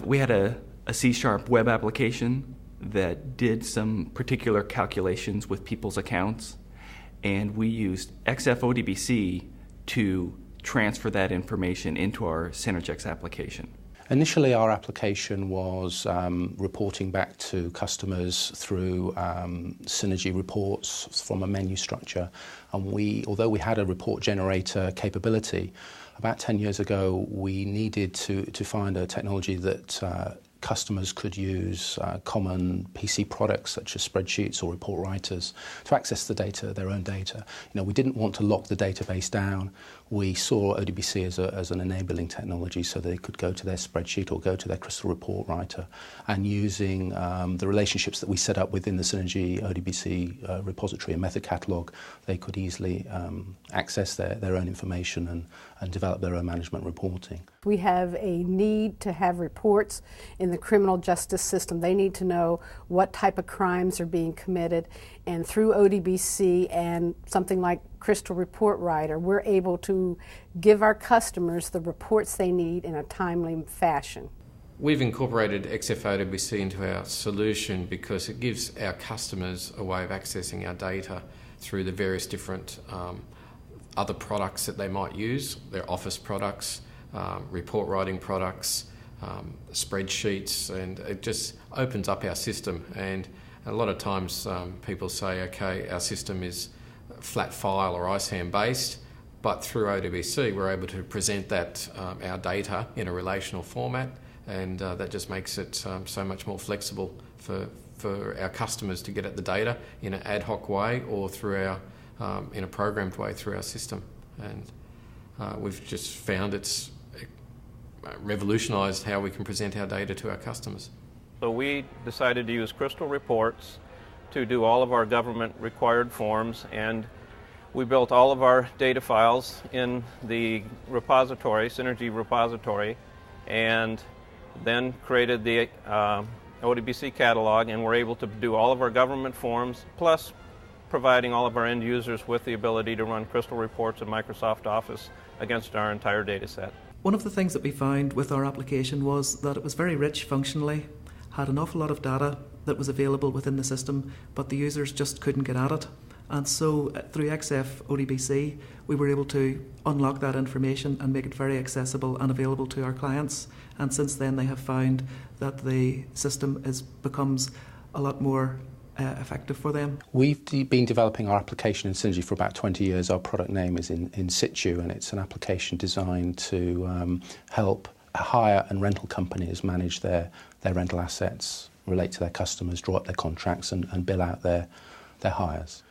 we had a C# web application that did some particular calculations with people's accounts, and we used xfODBC to transfer that information into our Synergex application. Initially, our application was reporting back to customers through Synergy reports from a menu structure. And although we had a report generator capability, about 10 years ago, we needed to find a technology that customers could use common PC products such as spreadsheets or report writers to access the data, their own data. We didn't want to lock the database down. We saw ODBC as an enabling technology so they could go to their spreadsheet or go to their Crystal report writer, and using the relationships that we set up within the Synergy ODBC repository and method catalog, they could easily access their own information and develop their own management reporting. We have a need to have reports in the criminal justice system. They need to know what type of crimes are being committed, and through ODBC and something like Crystal Report Writer, we're able to give our customers the reports they need in a timely fashion. We've incorporated xfODBC into our solution because it gives our customers a way of accessing our data through the various different other products that they might use, their office products, report writing products, spreadsheets, and it just opens up our system. And a lot of times people say, okay, our system is flat file or ISAM based, but through ODBC we're able to present that our data in a relational format, and that just makes it so much more flexible for our customers to get at the data in an ad hoc way or through our in a programmed way through our system. And we've just found it's revolutionised how we can present our data to our customers. So we decided to use Crystal Reports to do all of our government required forms, and we built all of our data files in the repository, Synergy repository, and then created the ODBC catalog, and we're able to do all of our government forms, plus providing all of our end users with the ability to run Crystal Reports in Microsoft Office against our entire data set. One of the things that we found with our application was that it was very rich functionally, had an awful lot of data that was available within the system, but the users just couldn't get at it. And so through xfODBC, we were able to unlock that information and make it very accessible and available to our clients. And since then, they have found that the system becomes a lot more effective for them. We've been developing our application in Synergy for about 20 years. Our product name is in situ, and it's an application designed to help hire and rental companies manage their rental assets, relate to their customers, draw up their contracts, and bill out their hires.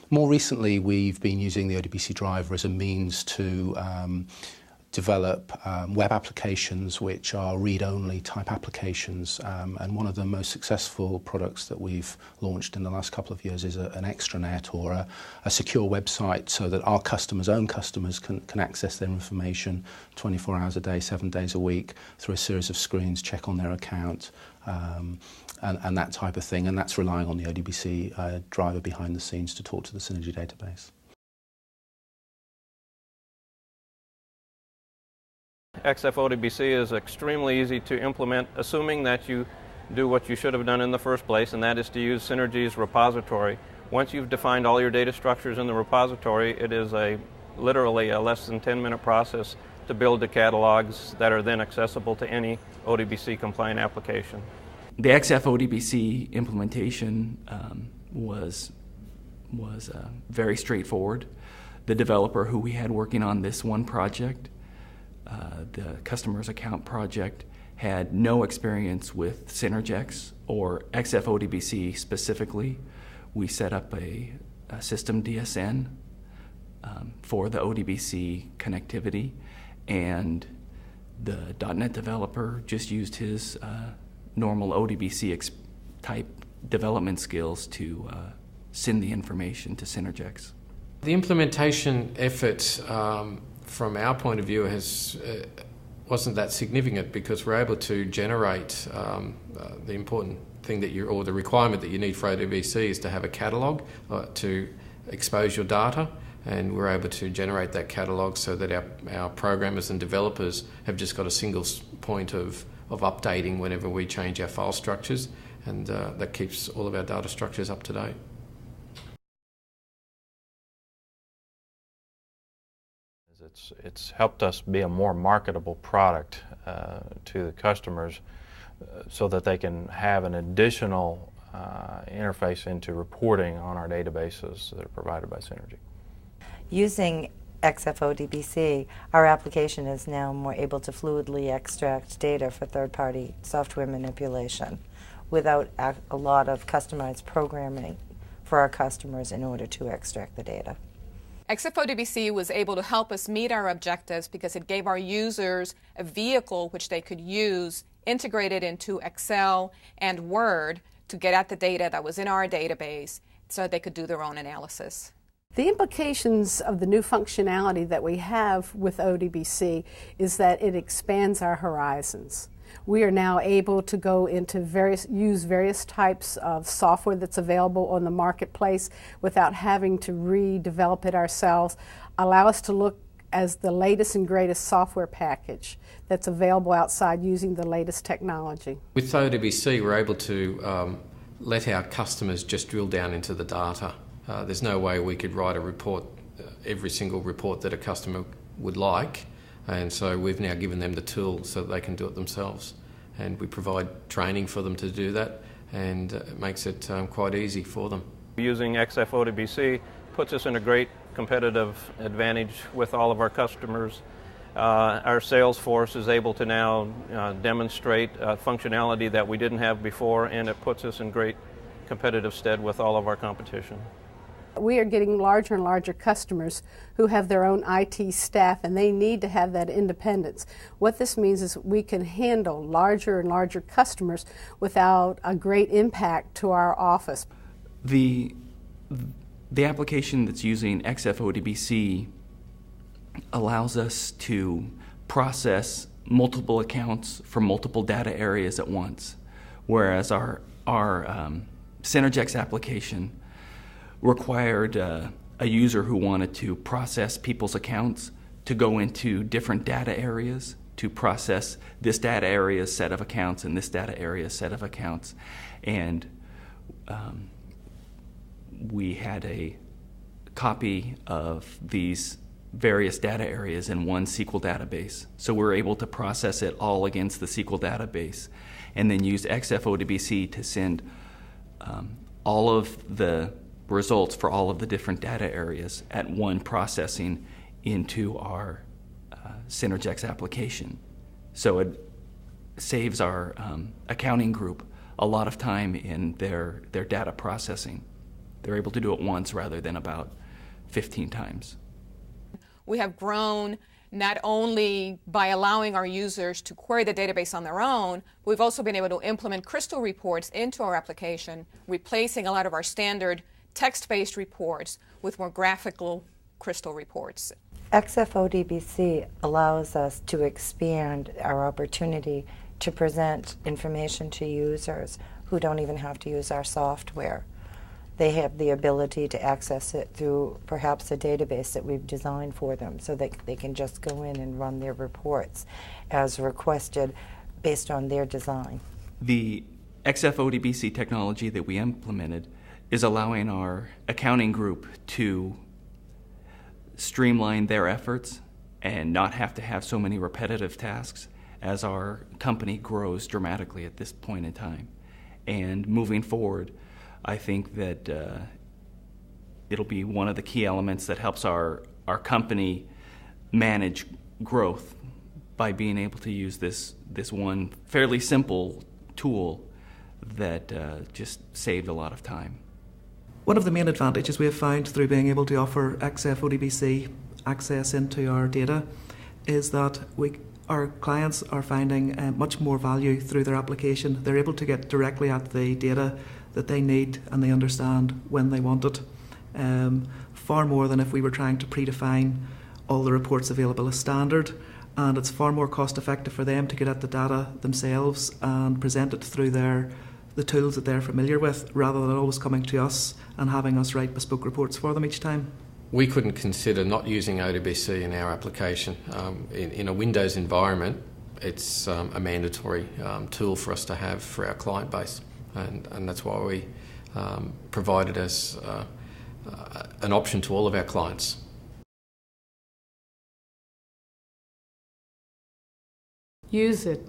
More recently, we've been using the ODBC driver as a means to develop web applications which are read-only type applications, and one of the most successful products that we've launched in the last couple of years is an extranet, or a secure website, so that our own customers can access their information 24 hours a day, 7 days a week through a series of screens, check on their account, and that type of thing, and that's relying on the ODBC driver behind the scenes to talk to the Synergy database. xfODBC is extremely easy to implement, assuming that you do what you should have done in the first place, and that is to use Synergy's repository. Once you've defined all your data structures in the repository, it is literally a less than 10-minute process to build the catalogs that are then accessible to any ODBC compliant application. The xfODBC implementation was very straightforward. The developer who we had working on this one project, the customer's account project, had no experience with Synergex or xfODBC specifically. We set up a system DSN for the ODBC connectivity, and the .NET developer just used his normal ODBC type development skills to send the information to Synergex. The implementation effort from our point of view wasn't that significant, because we're able to generate the important thing or the requirement that you need for ODBC is to have a catalogue to expose your data, and we're able to generate that catalogue so that our programmers and developers have just got a single point of of updating whenever we change our file structures, and that keeps all of our data structures up to date. It's helped us be a more marketable product to the customers so that they can have an additional interface into reporting on our databases that are provided by Synergy. Using xfODBC, our application is now more able to fluidly extract data for third-party software manipulation without a lot of customized programming for our customers in order to extract the data. xfODBC was able to help us meet our objectives because it gave our users a vehicle which they could use integrated into Excel and Word to get at the data that was in our database so that they could do their own analysis. The implications of the new functionality that we have with ODBC is that it expands our horizons. We are now able to go into use various types of software that's available on the marketplace without having to redevelop it ourselves, allow us to look as the latest and greatest software package that's available outside using the latest technology. With ODBC, we're able to let our customers just drill down into the data. There's no way we could write a report, every single report that a customer would like, and so we've now given them the tool so that they can do it themselves. And we provide training for them to do that, and it makes it quite easy for them. Using xfODBC puts us in a great competitive advantage with all of our customers. Our sales force is able to now demonstrate functionality that we didn't have before, and it puts us in great competitive stead with all of our competition. We are getting larger and larger customers who have their own IT staff, and they need to have that independence. What this means is we can handle larger and larger customers without a great impact to our office. The application that's using xfODBC allows us to process multiple accounts from multiple data areas at once, whereas our Synergex application required a user who wanted to process people's accounts to go into different data areas to process this data area's set of accounts and this data area's set of accounts. And we had a copy of these various data areas in one SQL database. So we're able to process it all against the SQL database and then use xfODBC to send all of the results for all of the different data areas at one processing into our Synergex application. So it saves our accounting group a lot of time in their data processing. They're able to do it once rather than about 15 times. We have grown not only by allowing our users to query the database on their own, but we've also been able to implement Crystal reports into our application, replacing a lot of our standard text-based reports with more graphical Crystal reports. xfODBC allows us to expand our opportunity to present information to users who don't even have to use our software. They have the ability to access it through perhaps a database that we've designed for them so that they can just go in and run their reports as requested based on their design. The xfODBC technology that we implemented is allowing our accounting group to streamline their efforts and not have to have so many repetitive tasks as our company grows dramatically at this point in time. And moving forward, I think that it'll be one of the key elements that helps our company manage growth by being able to use this one fairly simple tool that just saved a lot of time. One of the main advantages we have found through being able to offer xfODBC access into our data is that our clients are finding much more value through their application. They're able to get directly at the data that they need and they understand when they want it, far more than if we were trying to predefine all the reports available as standard. And it's far more cost effective for them to get at the data themselves and present it through the tools that they're familiar with, rather than always coming to us and having us write bespoke reports for them each time. We couldn't consider not using ODBC in our application. In a Windows environment, it's a mandatory tool for us to have for our client base, and that's why we provide it as an option to all of our clients. Use it.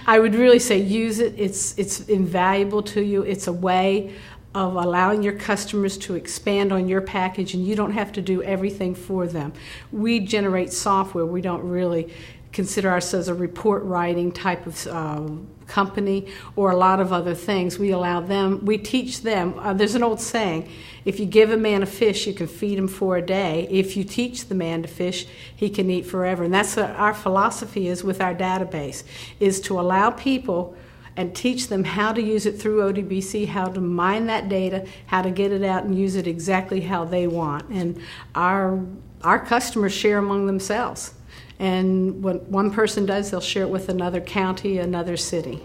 I would really say use it. It's invaluable to you. It's a way of allowing your customers to expand on your package, and you don't have to do everything for them. We generate software. We don't really consider ourselves a report writing type of company or a lot of other things. We allow them, we teach them. There's an old saying, if you give a man a fish, you can feed him for a day. If you teach the man to fish, he can eat forever. And that's what our philosophy is with our database, is to allow people and teach them how to use it through ODBC, how to mine that data, how to get it out and use it exactly how they want. And our customers share among themselves. And what one person does, they'll share it with another county, another city.